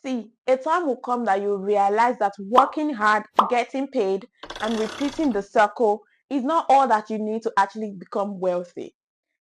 See, a time will come that you realize that working hard, getting paid, and repeating the circle is not all that you need to actually become wealthy.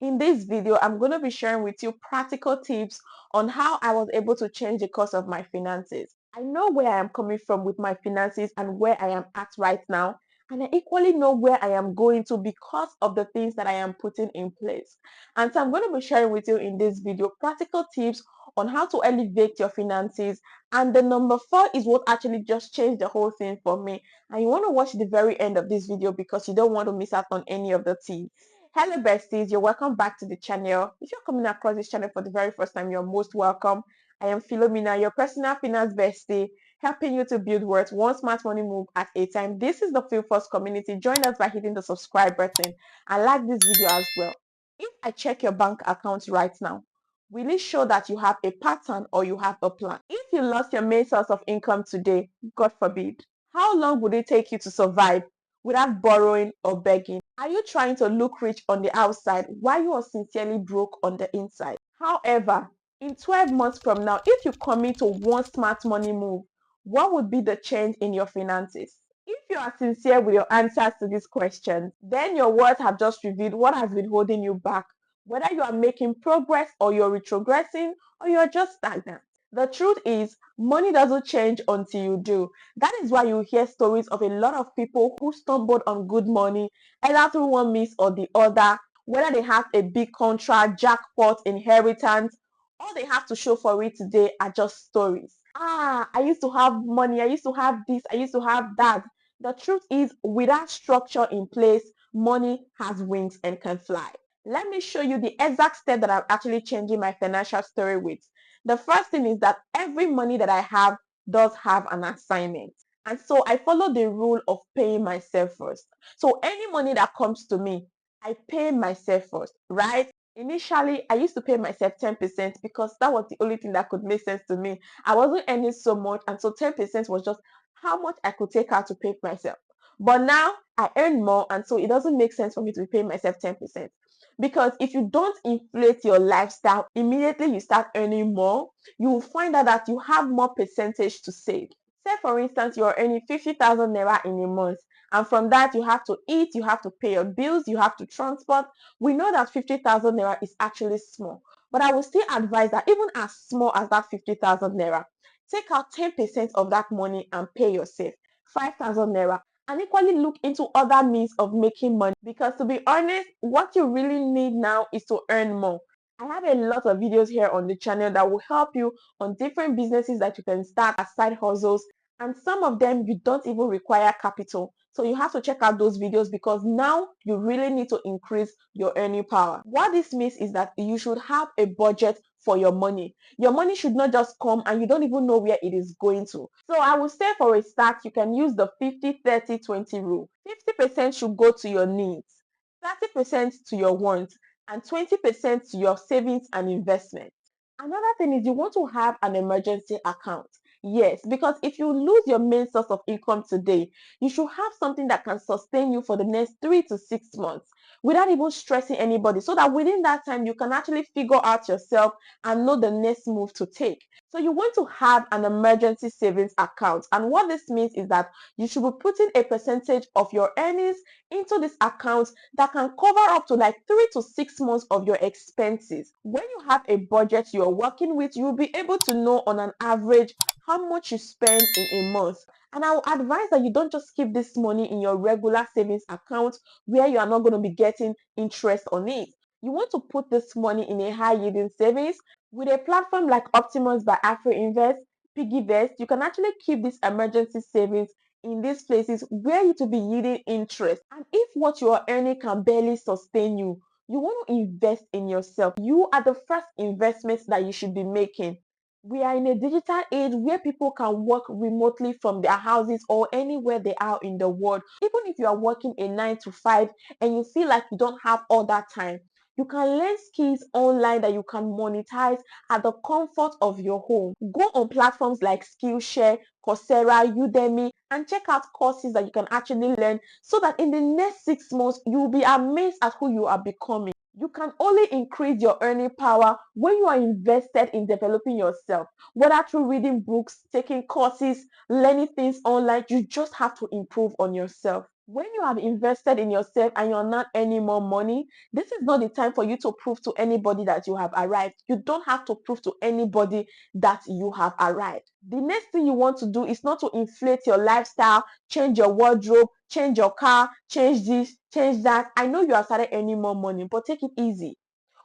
In this video, I'm going to be sharing with you practical tips on how I was able to change the course of my finances. I know where I am coming from with my finances and where I am at right now, and I equally know where I am going to because of the things that I am putting in place. And so I'm going to be sharing with you in this video practical tips on how to elevate your finances. And the number 4 is what actually just changed the whole thing for me. And you want to watch the very end of this video because you don't want to miss out on any of the tips. Hello besties, you're welcome back to the channel. If you're coming across this channel for the very first time, you're most welcome. I am Philomena, your personal finance bestie, helping you to build wealth one smart money move at a time. This is the Feel First community. Join us by hitting the subscribe button and like this video as well. If I check your bank account right now, will it show that you have a pattern or you have a plan? If you lost your main source of income today, God forbid, how long would it take you to survive without borrowing or begging? Are you trying to look rich on the outside while you are sincerely broke on the inside? However, in 12 months from now, if you commit to one smart money move, what would be the change in your finances? If you are sincere with your answers to these questions, then your words have just revealed what has been holding you back, whether you are making progress or you're retrogressing or you're just stagnant. The truth is, money doesn't change until you do. That is why you hear stories of a lot of people who stumbled on good money, either through one means or the other, whether they have a big contract, jackpot, inheritance, all they have to show for it today are just stories. I used to have money, I used to have this, I used to have that. The truth is, without structure in place, money has wings and can fly. Let me show you the exact step that I'm actually changing my financial story with. The first thing is that every money that I have does have an assignment. And so I follow the rule of paying myself first. So any money that comes to me, I pay myself first, right? Initially, I used to pay myself 10% because that was the only thing that could make sense to me. I wasn't earning so much, and so 10% was just how much I could take out to pay myself. But now I earn more, and so it doesn't make sense for me to be paying myself 10%. Because if you don't inflate your lifestyle, immediately you start earning more, you will find out that you have more percentage to save. Say for instance, you're earning 50,000 naira in a month, and from that you have to eat, you have to pay your bills, you have to transport. We know that 50,000 naira is actually small, but I will still advise that even as small as that 50,000 naira, take out 10% of that money and pay yourself 5,000 naira, and equally look into other means of making money, because to be honest, what you really need now is to earn more. I have a lot of videos here on the channel that will help you on different businesses that you can start as side hustles, and some of them you don't even require capital. So you have to check out those videos because now you really need to increase your earning power. What this means is that you should have a budget for your money. Your money should not just come and you don't even know where it is going to. So I would say for a start, you can use the 50-30-20 rule. 50% should go to your needs, 30% to your wants, and 20% to your savings and investments. Another thing is you want to have an emergency account. Yes, because if you lose your main source of income today, you should have something that can sustain you for the next 3 to 6 months without even stressing anybody, so that within that time you can actually figure out yourself and know the next move to take. So you want to have an emergency savings account, and what this means is that you should be putting a percentage of your earnings into this account that can cover up to like 3 to 6 months of your expenses. When you have a budget you're working with, you'll be able to know on an average how much you spend in a month. And I will advise that you don't just keep this money in your regular savings account where you are not going to be getting interest on it. You want to put this money in a high yielding savings. With a platform like Optimus by AfriInvest, PiggyVest, you can actually keep this emergency savings in these places where you to be yielding interest. And if what you are earning can barely sustain you, you want to invest in yourself. You are the first investment that you should be making. We are in a digital age where people can work remotely from their houses or anywhere they are in the world. Even if you are working a 9 to 5 and you feel like you don't have all that time, you can learn skills online that you can monetize at the comfort of your home. Go on platforms like Skillshare, Coursera, Udemy, and check out courses that you can actually learn so that in the next 6 months, you will be amazed at who you are becoming. You can only increase your earning power when you are invested in developing yourself, whether through reading books, taking courses, learning things online. You just have to improve on yourself. When you have invested in yourself and you're not earning more money, this is not the time for you to prove to anybody that you have arrived. You don't have to prove to anybody that you have arrived. The next thing you want to do is not to inflate your lifestyle, change your wardrobe, change your car, change this, change that. I know you have started earning more money, but take it easy.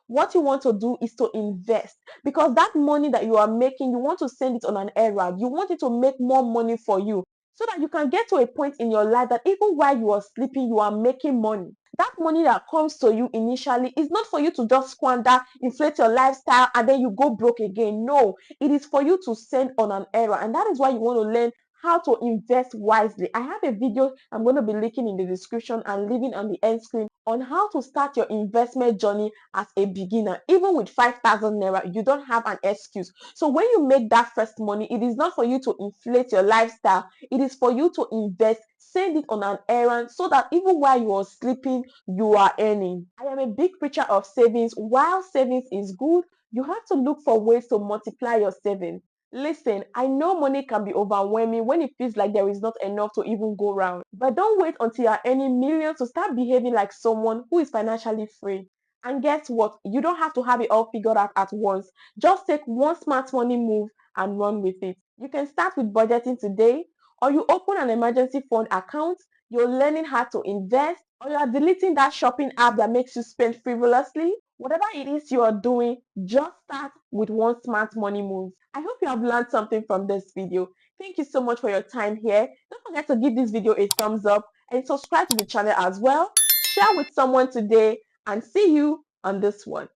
What you want to do is to invest, because that money that you are making, you want to send it on an errand. You want it to make more money for you, so that you can get to a point in your life that even while you are sleeping, you are making money. That money that comes to you initially is not for you to just squander, inflate your lifestyle, and then you go broke again. No, it is for you to send on an errand. And that is why you want to learn how to invest wisely. I have a video I'm going to be linking in the description and leaving on the end screen on how to start your investment journey as a beginner. Even with 5,000 naira, you don't have an excuse. So when you make that first money, it is not for you to inflate your lifestyle. It is for you to invest, send it on an errand, so that even while you are sleeping, you are earning. I am a big preacher of savings. While savings is good, you have to look for ways to multiply your savings. Listen, I know money can be overwhelming when it feels like there is not enough to even go around. But don't wait until you are earning millions to start behaving like someone who is financially free. And guess what? You don't have to have it all figured out at once. Just take one smart money move and run with it. You can start with budgeting today, or you open an emergency fund account. You're learning how to invest, or you are deleting that shopping app that makes you spend frivolously. Whatever it is you are doing, just start with one smart money move. I hope you have learned something from this video. Thank you so much for your time here. Don't forget to give this video a thumbs up and subscribe to the channel as well. Share with someone today, and see you on this one.